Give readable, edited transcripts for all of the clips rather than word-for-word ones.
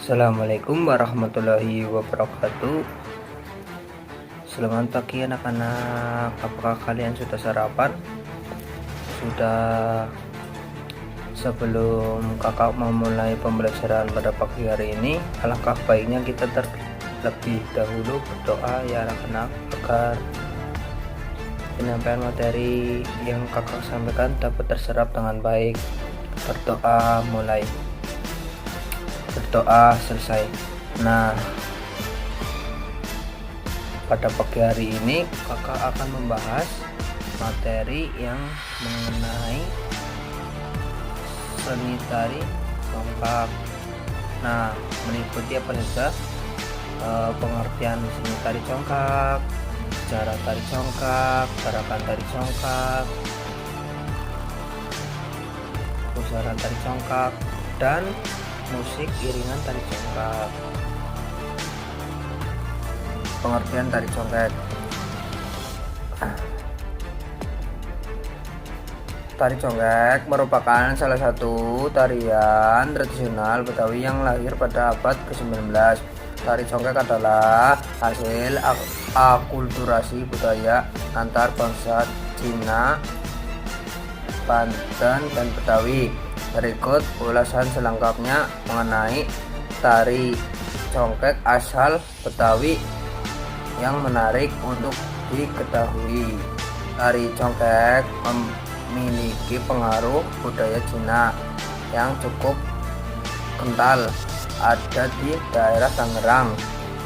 Assalamualaikum warahmatullahi wabarakatuh. Selamat pagi anak-anak. Apakah kalian sudah sarapan? Sudah? Sebelum kakak memulai pembelajaran pada pagi hari ini, alangkah baiknya kita terlebih dahulu berdoa ya anak-anak, agar penyampaian materi yang kakak sampaikan dapat terserap dengan baik. Berdoa mulai, berdoa selesai. Nah, pada pagi hari ini kakak akan membahas materi yang mengenai seni tari congkak. Nah, meliputi apa saja? Pengertian seni tari congkak, cara tari congkak, gerakan tari congkak, pusaran tari congkak, dan musik iringan tari congkak. Pengertian tari congkak. Tari congkak merupakan salah satu tarian tradisional Betawi yang lahir pada abad ke-19. Tari congkak adalah hasil akulturasi budaya antar bangsa Cina, Banten, dan Betawi. Berikut ulasan selengkapnya mengenai tari congkak asal Betawi yang menarik untuk diketahui. Tari congkak memiliki pengaruh budaya Cina yang cukup kental, ada di daerah Tangerang.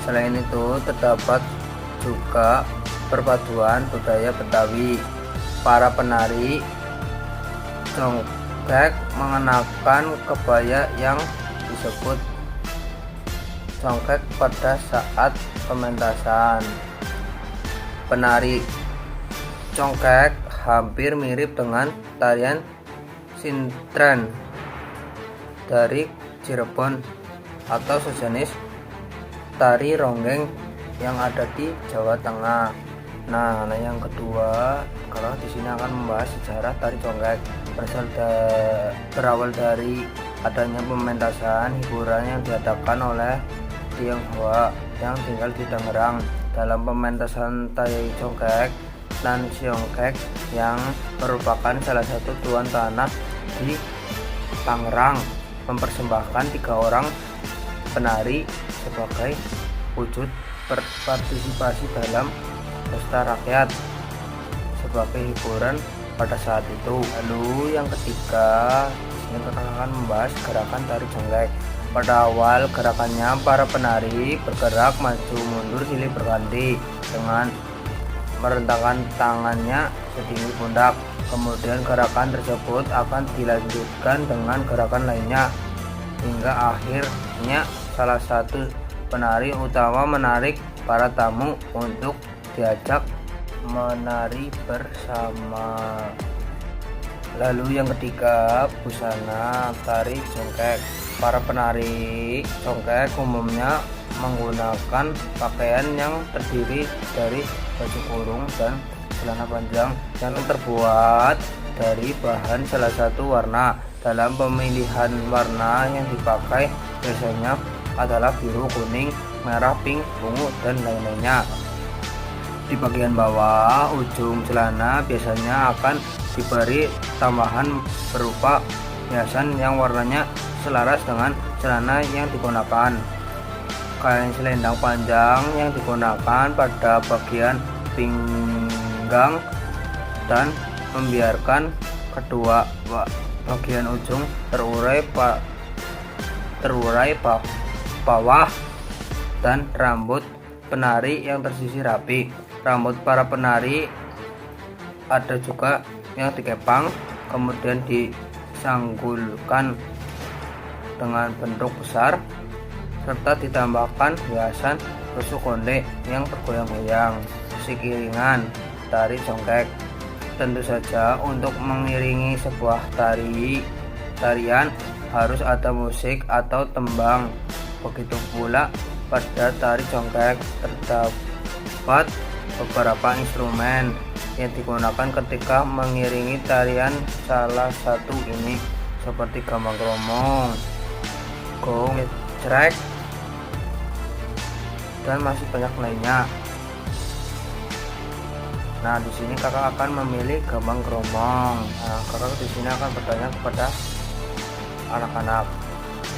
Selain itu, terdapat juga perpaduan budaya Betawi. Para penari congkak mengenakan kebaya yang disebut congkak pada saat pementasan. Penari congkak hampir mirip dengan tarian sintren dari Cirebon atau sejenis tari ronggeng yang ada di Jawa Tengah. Nah, yang kedua, kalau di sini akan membahas sejarah tari congkak. Berawal dari adanya pementasan hiburan yang diadakan oleh Tionghoa yang tinggal di Tangerang. Dalam pementasan tari congkak, Nan Siongkek yang merupakan salah satu tuan tanah di Tangerang mempersembahkan 3 orang penari sebagai wujud berpartisipasi dalam pesta rakyat sebagai hiburan pada saat itu. Lalu yang ketiga, disini kita akan membahas gerakan tari congkak. Pada awal gerakannya, para penari bergerak maju mundur silih berganti dengan merentangkan tangannya setinggi pundak. Kemudian gerakan tersebut akan dilanjutkan dengan gerakan lainnya hingga akhirnya salah satu penari utama menarik para tamu untuk diajak menari bersama. Lalu yang ketiga, busana tari congkak. Para penari congkak umumnya menggunakan pakaian yang terdiri dari baju kurung dan celana panjang yang terbuat dari bahan salah satu warna. Dalam pemilihan warna yang dipakai biasanya adalah biru, kuning, merah, pink, ungu, dan lain-lainnya. Di bagian bawah ujung celana biasanya akan diberi tambahan berupa hiasan yang warnanya selaras dengan celana yang digunakan. Kain selendang panjang yang digunakan pada bagian pinggang dan membiarkan kedua bagian ujung terurai bawah, dan rambut penari yang tersisir rapi. Rambut para penari ada juga yang dikepang kemudian disanggulkan dengan bentuk besar serta ditambahkan hiasan tusuk konde yang bergoyang-goyang. Musik iringan tari congkak. Tentu saja untuk mengiringi sebuah tarian harus ada musik atau tembang. Begitu pula pada tari congkak terdapat beberapa instrumen yang digunakan ketika mengiringi tarian. Salah satu ini seperti gambang kromong, gong, Shrek, dan masih banyak lainnya. Nah, di sini kakak akan memilih Gambang Kromong. Nah, kakak di sini akan bertanya kepada anak-anak.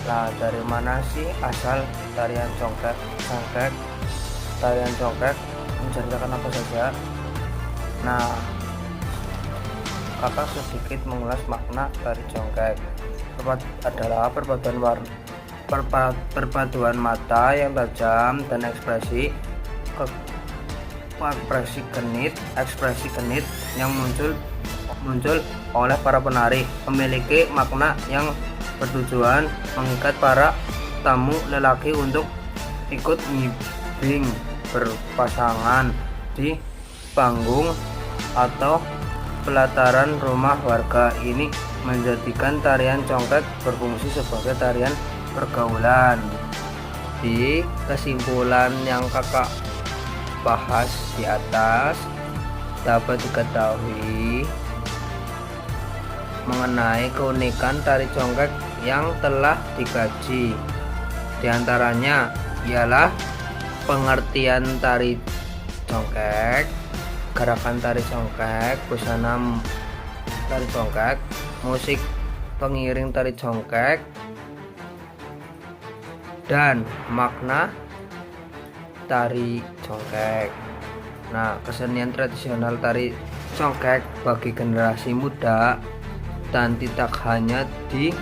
Nah, dari mana sih asal tarian congkak? Tarian congkak menceritakan apa saja? Nah, kakak sedikit mengulas makna tari congkak. Adalah perpaduan mata yang tajam dan ekspresi genit yang muncul oleh para penari, memiliki makna yang bertujuan mengikat para tamu lelaki untuk ikut ngibing berpasangan di panggung atau pelataran rumah warga. Ini menjadikan tarian congkak berfungsi sebagai tarian pergaulan. Di kesimpulan yang kakak bahas di atas, dapat diketahui mengenai keunikan tari congkak yang telah dikaji. Di antaranya ialah pengertian tari congkak, gerakan tari congkak, busana tari congkak, musik pengiring tari congkak, dan makna tari congkak. Nah, kesenian tradisional tari congkak bagi generasi muda dan tidak hanya di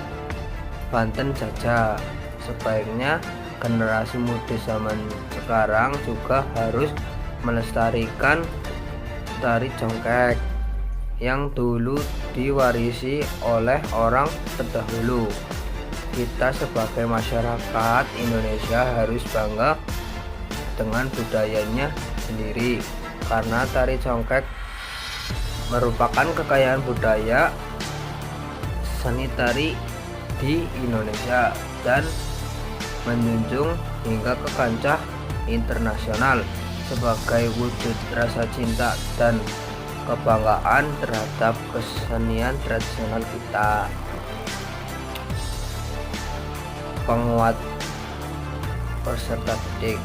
Banten saja. Sebaiknya generasi muda zaman sekarang juga harus melestarikan tari congkak yang dulu diwarisi oleh orang terdahulu. Kita sebagai masyarakat Indonesia harus bangga dengan budayanya sendiri, karena tari congkak merupakan kekayaan budaya seni tari di Indonesia dan menjunjung hingga ke kancah internasional sebagai wujud rasa cinta dan kebanggaan terhadap kesenian tradisional kita. Penguat peserta didik,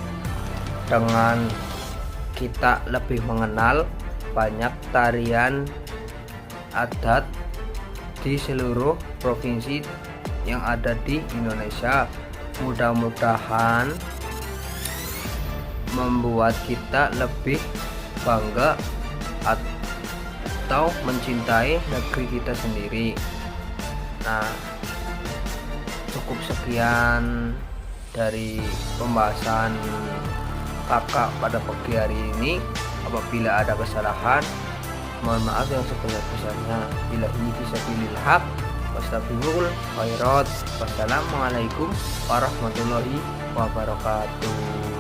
dengan kita lebih mengenal banyak tarian adat di seluruh provinsi yang ada di Indonesia, mudah-mudahan membuat kita lebih bangga atau mencintai negeri kita sendiri. Nah, cukup sekian dari pembahasan kakak pada pagi hari ini. Apabila ada kesalahan, mohon maaf yang sebesar-besarnya. Billahi fisabilillah, wastaghfirul khairat. Wassalamualaikum warahmatullahi wabarakatuh.